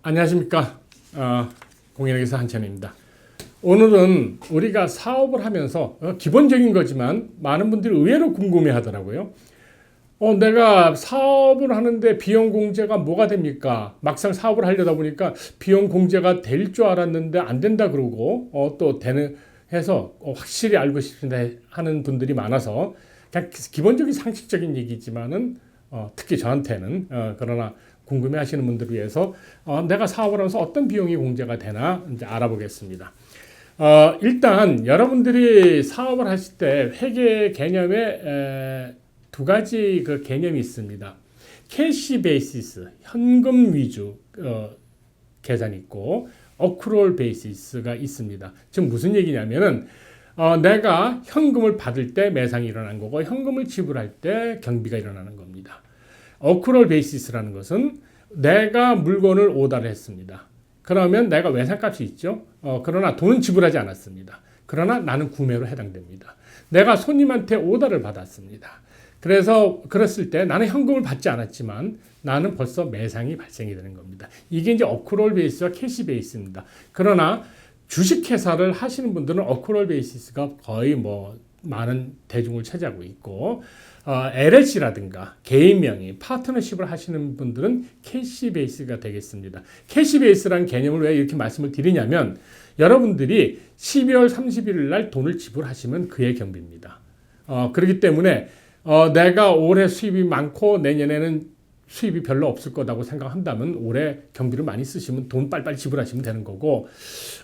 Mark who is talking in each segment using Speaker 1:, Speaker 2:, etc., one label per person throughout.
Speaker 1: 안녕하십니까. 공인회계사 한찬입니다. 오늘은 우리가 사업을 하면서 기본적인 거지만 많은 분들이 의외로 궁금해 하더라고요. 내가 사업을 하는데 비용 공제가 뭐가 됩니까? 막상 사업을 하려다 보니까 비용 공제가 될 줄 알았는데 안 된다 그러고 또 되는 해서 확실히 알고 싶습니다 하는 분들이 많아서 그냥 기본적인 상식적인 얘기지만은 특히 저한테는 그러나 궁금해 하시는 분들을 위해서 내가 사업을 하면서 어떤 비용이 공제가 되나 이제 알아보겠습니다. 일단 여러분들이 사업을 하실 때 회계 개념에 두 가지 그 개념이 있습니다. 캐시 베이시스, 현금 위주 계산이 있고 어크루얼 베이시스가 있습니다. 즉 무슨 얘기냐면은 내가 현금을 받을 때 매상이 일어난 거고 현금을 지불할 때 경비가 일어나는 겁니다. 어크루얼 베이시스라는 것은 내가 물건을 오더를 했습니다. 그러면 내가 외상값이 있죠. 그러나 돈은 지불하지 않았습니다. 그러나 나는 구매로 해당됩니다. 내가 손님한테 오더를 받았습니다. 그래서 그랬을 때 나는 현금을 받지 않았지만 나는 벌써 매상이 발생이 되는 겁니다. 이게 이제 어크루얼 베이스와 캐시 베이스입니다. 그러나 주식회사를 하시는 분들은 어크루얼 베이시스가 거의 많은 대중을 차지하고 있고 LLC라든가 개인 명의 파트너십을 하시는 분들은 캐시 베이스가 되겠습니다. 캐시 베이스라는 개념을 왜 이렇게 말씀을 드리냐면 여러분들이 12월 31일 날 돈을 지불하시면 그의 경비입니다. 그렇기 때문에 내가 올해 수입이 많고 내년에는 수입이 별로 없을 거라고 생각한다면 올해 경비를 많이 쓰시면 돈 빨리빨리 지불하시면 되는 거고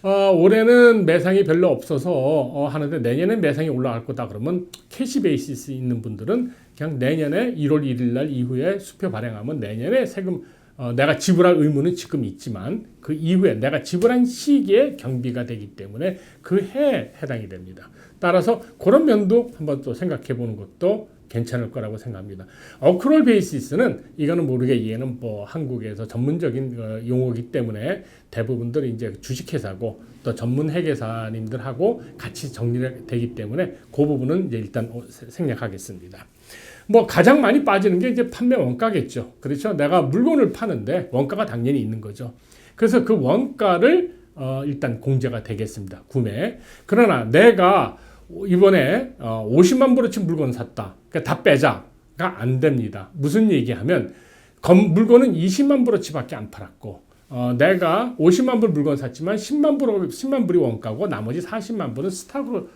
Speaker 1: 올해는 매상이 별로 없어서 하는데 내년엔 매상이 올라갈 거다 그러면 캐시 베이시스 있는 분들은 그냥 내년에 1월 1일 날 이후에 수표 발행하면 내년에 세금 내가 지불할 의무는 지금 있지만 그 이후에 내가 지불한 시기에 경비가 되기 때문에 그 해에 해당이 됩니다. 따라서 그런 면도 한번 또 생각해 보는 것도 괜찮을 거라고 생각합니다. 어크루얼 베이시스는 이거는 모르게 얘는 한국에서 전문적인 용어이기 때문에 대부분들 이제 주식회사고 또 전문 회계사님들하고 같이 정리되기 때문에 그 부분은 이제 일단 생략하겠습니다. 가장 많이 빠지는 게 이제 판매 원가겠죠. 그렇죠? 내가 물건을 파는데 원가가 당연히 있는 거죠. 그래서 그 원가를 일단 공제가 되겠습니다. 구매. 그러나 내가 이번에 50만 불어치 물건 샀다. 그러니까 다 빼자가 안 됩니다. 무슨 얘기하면 물건은 20만 불어치밖에 안 팔았고 내가 50만 불 물건 샀지만 10만 불이 원가고 나머지 40만 불은 스탁으로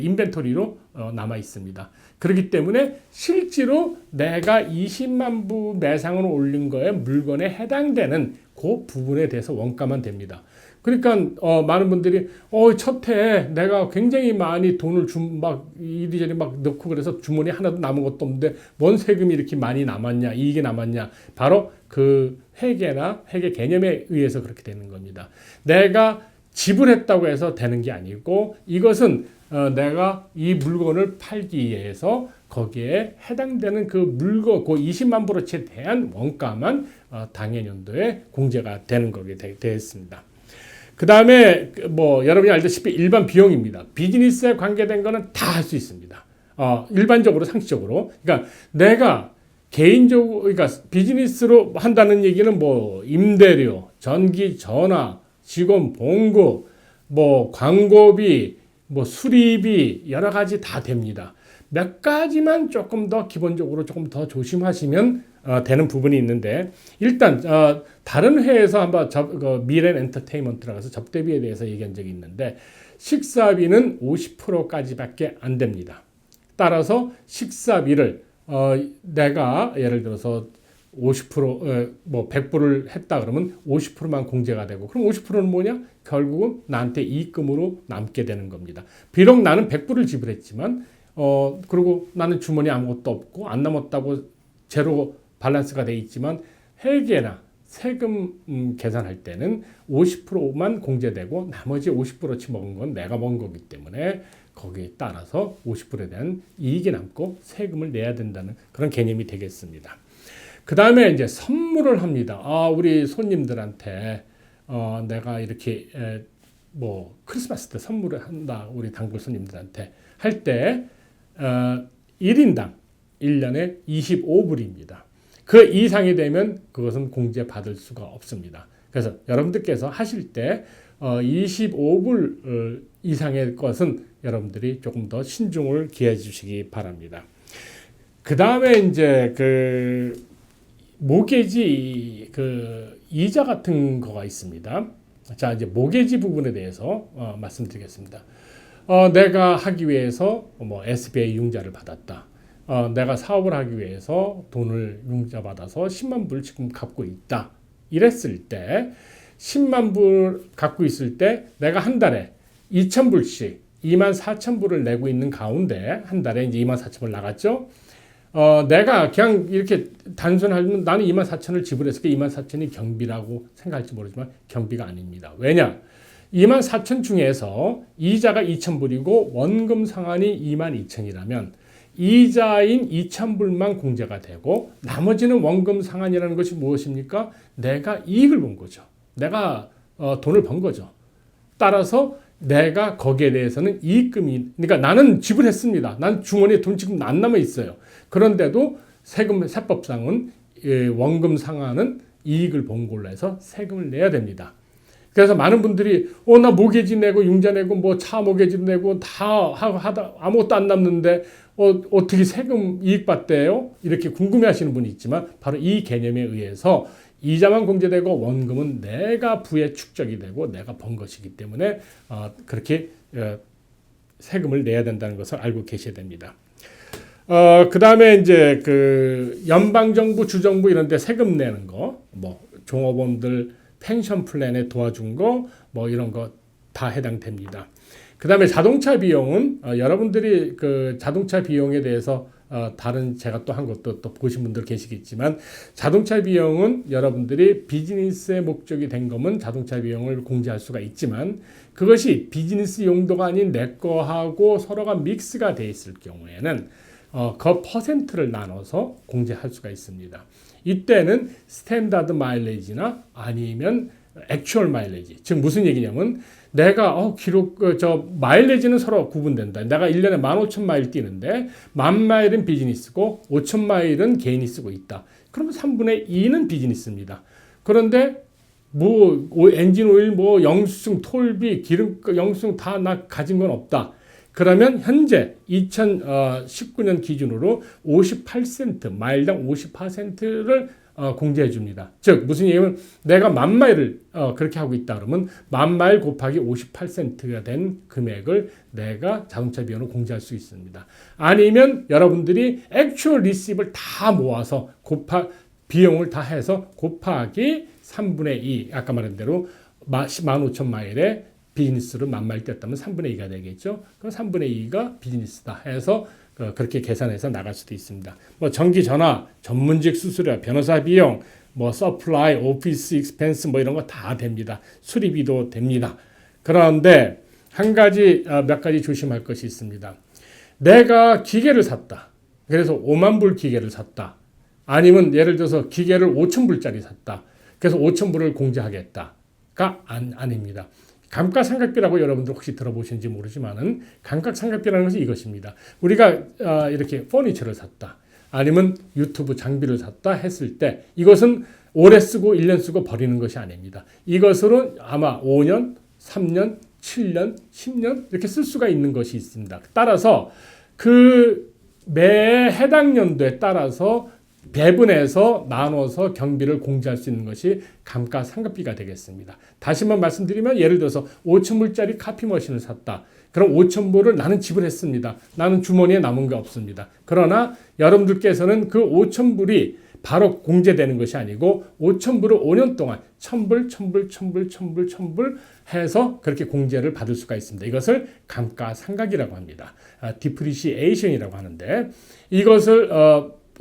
Speaker 1: 인벤토리로 남아 있습니다. 그렇기 때문에 실제로 내가 20만 불 매상을 올린 거에 물건에 해당되는 그 부분에 대해서 원가만 됩니다. 그러니까 많은 분들이 첫 해 내가 굉장히 많이 돈을 이리저리 넣고 그래서 주머니에 하나도 남은 것도 없는데 뭔 세금이 이렇게 많이 남았냐 이익이 남았냐 바로 그 회계나 회계 개념에 의해서 그렇게 되는 겁니다. 내가 지불했다고 해서 되는 게 아니고 이것은 내가 이 물건을 팔기 위해서 거기에 해당되는 그 물건, 그 20만 불어치에 대한 원가만 당해년도에 공제가 되는 거게 되었습니다. 그 다음에 여러분이 알다시피 일반 비용입니다. 비즈니스에 관계된 거는 다 할 수 있습니다. 일반적으로 상식적으로. 그러니까 내가 개인적으로 그러니까 비즈니스로 한다는 얘기는 임대료, 전기, 전화, 직원 봉급, 광고비, 수리비 여러 가지 다 됩니다. 몇 가지만 조금 더 기본적으로 조금 더 조심하시면 되는 부분이 있는데 일단 다른 회에서 한번 미렌 엔터테인먼트라고 해서 접대비에 대해서 얘기한 적이 있는데 식사비는 50%까지밖에 안 됩니다. 따라서 식사비를 내가 예를 들어서 50% 100불을 했다 그러면 50%만 공제가 되고 그럼 50%는 뭐냐? 결국은 나한테 이익금으로 남게 되는 겁니다. 비록 나는 100불을 지불했지만 그리고 나는 주머니에 아무것도 없고 안 남았다고 제로 밸런스가 돼 있지만 회계나 세금 계산할 때는 50%만 공제되고 나머지 50%치 먹은 건 내가 먹은 거기 때문에 거기에 따라서 50%에 대한 이익이 남고 세금을 내야 된다는 그런 개념이 되겠습니다. 그 다음에 이제 선물을 합니다. 우리 손님들한테 내가 이렇게 크리스마스 때 선물을 한다. 우리 단골 손님들한테 할 때 1인당 1년에 25불입니다. 그 이상이 되면 그것은 공제받을 수가 없습니다. 그래서 여러분들께서 하실 때 25불 이상의 것은 여러분들이 조금 더 신중을 기해 주시기 바랍니다. 그 다음에 이제 그 모게지 그 이자 같은 거가 있습니다. 자, 이제 모게지 부분에 대해서 말씀드리겠습니다. 내가 하기 위해서 뭐 SBA 융자를 받았다. 내가 사업을 하기 위해서 돈을 융자 받아서 10만 불 지금 갖고 있다. 이랬을 때 10만 불 갖고 있을 때 내가 한 달에 2천 불씩 2만 4천 불을 내고 있는 가운데 한 달에 이제 2만 4천 불 나갔죠. 내가 그냥 이렇게 단순하면 나는 2만 4천을 지불했을 때 2만 4천이 경비라고 생각할지 모르지만 경비가 아닙니다. 왜냐? 2만 4천 중에서 이자가 2천 불이고 원금 상환이 2만 2천이라면 이자인 2천 불만 공제가 되고 나머지는 원금 상환이라는 것이 무엇입니까? 내가 이익을 본 거죠. 내가 돈을 번 거죠. 따라서 내가 거기에 대해서는 이익금이, 그러니까 나는 지불했습니다. 난 주머니에 돈 지금 안 남아 있어요. 그런데도 세법상은 원금 상환은 이익을 본 걸로 해서 세금을 내야 됩니다. 그래서 많은 분들이 나 모기지 내고 융자 내고 뭐 차 모기지 내고 다 하다 아무것도 안 남는데 어떻게 세금 이익 받대요? 이렇게 궁금해하시는 분이 있지만 바로 이 개념에 의해서 이자만 공제되고 원금은 내가 부에 축적이 되고 내가 번 것이기 때문에 그렇게 세금을 내야 된다는 것을 알고 계셔야 됩니다. 그 다음에 이제 그 연방정부, 주정부 이런 데 세금 내는 거, 뭐 종업원들 펜션 플랜에 도와준 거, 뭐 이런 거 다 해당됩니다. 그 다음에 자동차 비용은 여러분들이 그 자동차 비용에 대해서 다른 제가 또 한 것도 또 보신 분들 계시겠지만 자동차 비용은 여러분들이 비즈니스의 목적이 된 거면 자동차 비용을 공제할 수가 있지만 그것이 비즈니스 용도가 아닌 내 거하고 서로가 믹스가 돼 있을 경우에는 그 퍼센트를 나눠서 공제할 수가 있습니다. 이때는 스탠다드 마일리지나 아니면 액추얼 마일리지, 즉 무슨 얘기냐면 내가 기록 마일리지는 서로 구분된다. 내가 1년에 15,000마일 뛰는데 10,000마일은 비즈니스고 5,000마일은 개인이 쓰고 있다. 그러면 3분의 2는 비즈니스입니다. 그런데 뭐 엔진 오일, 뭐 영수증, 톨비, 기름 영수증 다 나 가진 건 없다. 그러면 현재 2019년 기준으로 58센트, 마일당 58센트를 공제해 줍니다. 즉 무슨 얘기냐면 내가 10,000마일을 그렇게 하고 있다 그러면 10,000마일 곱하기 58센트가 된 금액을 내가 자동차 비용으로 공제할 수 있습니다. 아니면 여러분들이 액추얼 리시브를 다 모아서 비용을 다 해서 곱하기 3분의 2, 아까 말한 대로 15,000마일에 비즈니스로 10,000마일 뛰었다면 3분의 2가 되겠죠. 그럼 3분의 2가 비즈니스다 해서 그렇게 계산해서 나갈 수도 있습니다. 뭐 전기 전화, 전문직 수수료, 변호사 비용, 뭐 서플라이, 오피스 익스펜스 뭐 이런 거 다 됩니다. 수리비도 됩니다. 그런데 몇 가지 조심할 것이 있습니다. 내가 기계를 샀다. 그래서 5만 불 기계를 샀다. 아니면 예를 들어서 기계를 5천 불짜리 샀다. 그래서 5천 불을 공제하겠다가 아닙니다. 감가상각비라고 여러분들 혹시 들어보셨는지 모르지만은 감가상각비라는 것이 이것입니다. 우리가 이렇게 퍼니처를 샀다. 아니면 유튜브 장비를 샀다 했을 때 이것은 오래 쓰고 1년 쓰고 버리는 것이 아닙니다. 이것으로 아마 5년, 3년, 7년, 10년 이렇게 쓸 수가 있는 것이 있습니다. 따라서 그 매 해당 연도에 따라서 배분해서 나눠서 경비를 공제할 수 있는 것이 감가상각비가 되겠습니다. 다시 한번 말씀드리면 예를 들어서 5,000불짜리 카피 머신을 샀다. 그럼 5,000불을 나는 지불했습니다. 나는 주머니에 남은 게 없습니다. 그러나 여러분들께서는 그 5,000불이 바로 공제되는 것이 아니고 5,000불을 5년 동안 1,000불, 1,000불, 1,000불, 1,000불, 1,000불 해서 그렇게 공제를 받을 수가 있습니다. 이것을 감가상각이라고 합니다. 디프리시에이션이라고 하는데 이것을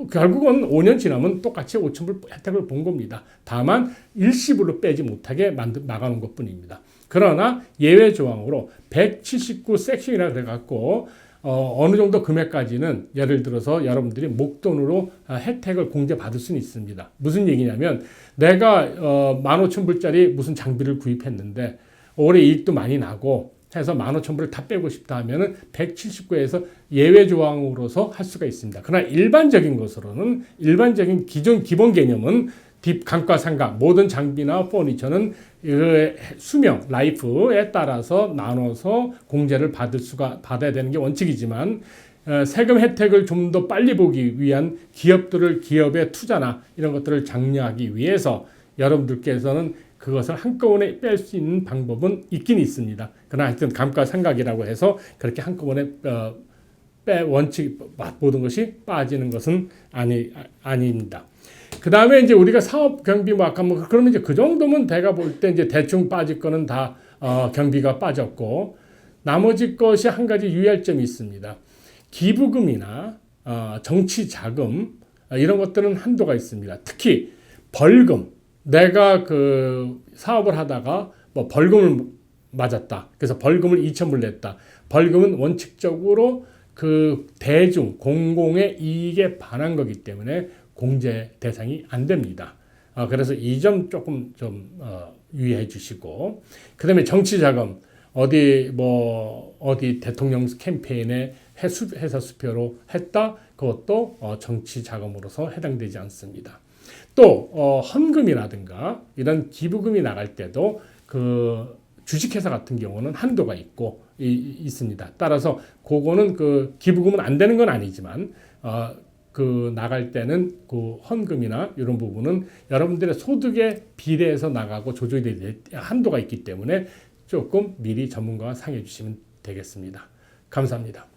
Speaker 1: 결국은 5년 지나면 똑같이 5,000불 혜택을 본 겁니다. 다만 일시불로 빼지 못하게 막아놓은 것뿐입니다. 그러나 예외 조항으로 179 섹션이라 그래갖고 어느 정도 금액까지는 예를 들어서 여러분들이 목돈으로 혜택을 공제받을 수는 있습니다. 무슨 얘기냐면 내가 15,000불짜리 무슨 장비를 구입했는데 올해 이익도 많이 나고 해서 15,000불을 다 빼고 싶다 하면은 179에서 예외 조항으로서 할 수가 있습니다. 그러나 일반적인 것으로는 일반적인 기존 기본 개념은 딥 감가상각 모든 장비나 퍼니처는 수명 라이프에 따라서 나눠서 공제를 받아야 되는 게 원칙이지만 세금 혜택을 좀 더 빨리 보기 위한 기업의 투자나 이런 것들을 장려하기 위해서 여러분들께서는 그것을 한꺼번에 뺄 수 있는 방법은 있긴 있습니다. 그러나 하여튼 감가상각이라고 해서 그렇게 한꺼번에 원칙 모든 것이 빠지는 것은 아닙니다. 그 다음에 이제 우리가 사업 경비 아까 그러면 이제 그 정도면 내가 볼 때 이제 대충 빠질 거는 다 경비가 빠졌고 나머지 것이 한 가지 유의할 점이 있습니다. 기부금이나 정치 자금 이런 것들은 한도가 있습니다. 특히 벌금 내가 그 사업을 하다가 뭐 벌금을 맞았다. 그래서 벌금을 2,000불 냈다. 벌금은 원칙적으로 그 대중 공공의 이익에 반한 거기 때문에 공제 대상이 안 됩니다. 그래서 이 점 조금 좀 유의해 주시고 그다음에 정치 자금 어디 대통령 캠페인에 회사 수표로 했다. 그것도 정치 자금으로서 해당되지 않습니다. 또 헌금이라든가 이런 기부금이 나갈 때도 그 주식회사 같은 경우는 한도가 있습니다. 따라서 그거는 그 기부금은 안 되는 건 아니지만 그 나갈 때는 그 헌금이나 이런 부분은 여러분들의 소득에 비례해서 나가고 조정이 한도가 있기 때문에 조금 미리 전문가와 상의해 주시면 되겠습니다. 감사합니다.